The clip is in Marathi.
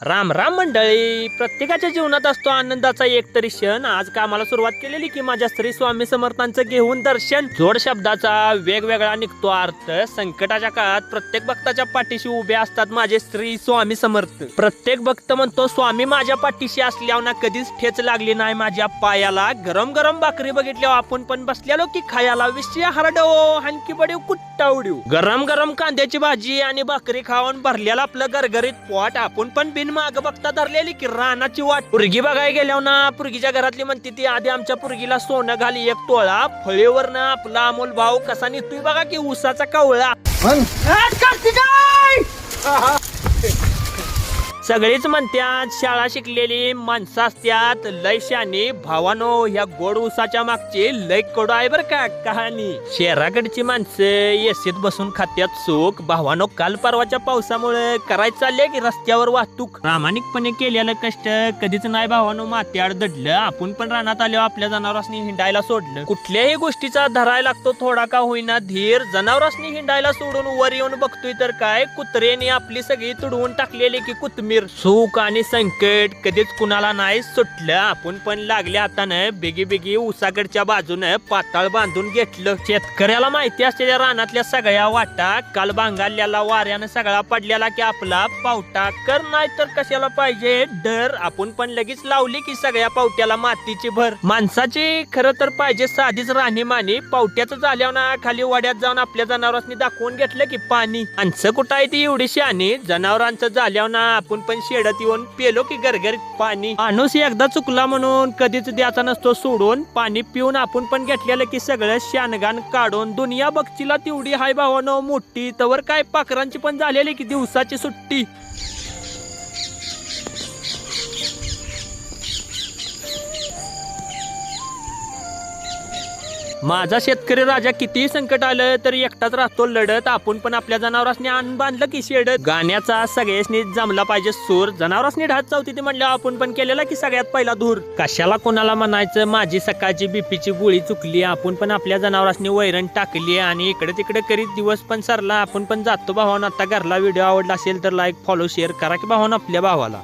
राम राम मंडळी, प्रत्येकाच्या जीवनात असतो आनंदाचा एकतरी क्षण. आज कामाला सुरुवात केलेली की माझ्या श्री स्वामी समर्थांचं घेऊन दर्शन. जोड शब्दाचा वेगवेगळा निघतो अर्थ. संकटाच्या काळात प्रत्येक भक्ताच्या पाठीशी उभे असतात माझे श्री स्वामी समर्थ. प्रत्येक भक्त म्हणतो स्वामी माझ्या पाठीशी असल्यावर ना कधीच ठेच लागली नाही माझ्या पायाला. गरम गरम भाकरी बघितल्यावर आपण पण बसलेलो की खायला. विषय हरडो हनकी बडीव कुट्टा उडीव. गरम गरम कांद्याची भाजी आणि भाकरी खाऊन भरलेला आपलं गरगरीत पोट. आपण पण बिन माग बघता धरलेली की रानाची वाट. पुरगी बघायला गेल्यावर ना पुरगीच्या घरातली म्हणते ती आधी आमच्या पुरगीला सोनं घाली 1 तोळा. फळीवर ना आपला अमोल भाऊ कसा निघतोय बघा की उसाचा कवळा. सगळीच म्हणतात शाळा शिकलेली माणसं असतात लय शानी. भावानो ह्या गोड उसाच्या मागची लय कडू आहे बर का कहाणी. शहराकडची माणसं एसीत बसून खात्यात सुख. भावानो काल परवाच्या पावसामुळे करायचं चाललंय की रस्त्यावर वाहतूक. प्रामाणिकपणे केलेलं कष्ट कधीच नाही भावानो माथ्याआड दडलं. आपण पण रानात आल्यावर आपल्या जनावरांनी हिंडायला सोडलं. कुठल्याही गोष्टीचा धरायला लागतो थोडा का होईना धीर. जनावरांनी हिंडायला सोडून वर येऊन बघतोय तर काय कुत्रेने आपली सगळी तुडवून टाकलेली की कुतमीर. सुख आणि संकट कधीच कुणाला नाही सुटलं. आपण पण लागल्या हातानं बेगी बेगी उसाकडच्या बाजूनं पाताळ बांधून घेतलं. शेतकऱ्याला माहिती असलेल्या रानातल्या सगळ्या वाटा. काल बांगाल्याला वाऱ्यानं सगळा पडलेला की आपला पावटा. कर नाही तर कशाला पाहिजे डर. आपण पण लगेच लावली की सगळ्या पावट्याला मातीची भर. माणसाची खरं तर पाहिजे साधीच राहणीमानी. पावट्याचं झाल्यावर ना खाली वाड्यात जाऊन आपल्या जनावरांनी दाखवून घेतलं की पाणी. माणसं कुठं आहे ती एवढीशी आणि जनावरांचं झाल्यावर ना आपण पण शेडत येऊन पेलो की गरगरीत पाणी. माणूस एकदा चुकला म्हणून कधीच द्यायचा नसतो सोडून. पाणी पिऊन आपण पण घेतलेलं की सगळं शानगान काढून. दुनिया बघचीला तेवढी हाय भावानो मोठी. तवर काय पाखरांची पण झालेली की दिवसाची सुट्टी. माझा शेतकरी राजा कितीही संकट आलं तरी एकटाच राहतो लढत. आपण पण आपल्या जनावरांनी आण बांधलं की शेडत. गाण्याचा सगळ्यांनी जमला पाहिजे सूर. जनावरांनी ढात चावती ते म्हणलं आपण पण केलेला की सगळ्यात पहिला धूर. कशाला कोणाला म्हणायचं माझी सकाळची बीपीची गोळी चुकली. आपण पण आपल्या जनावरांनी वैरण टाकली आणि इकडे तिकडे करीत दिवस पण सरला. आपण पण जातो भावानं आता घरला. व्हिडिओ आवडला असेल तर लाईक फॉलो शेअर करा की भावानं आपल्या भावाला.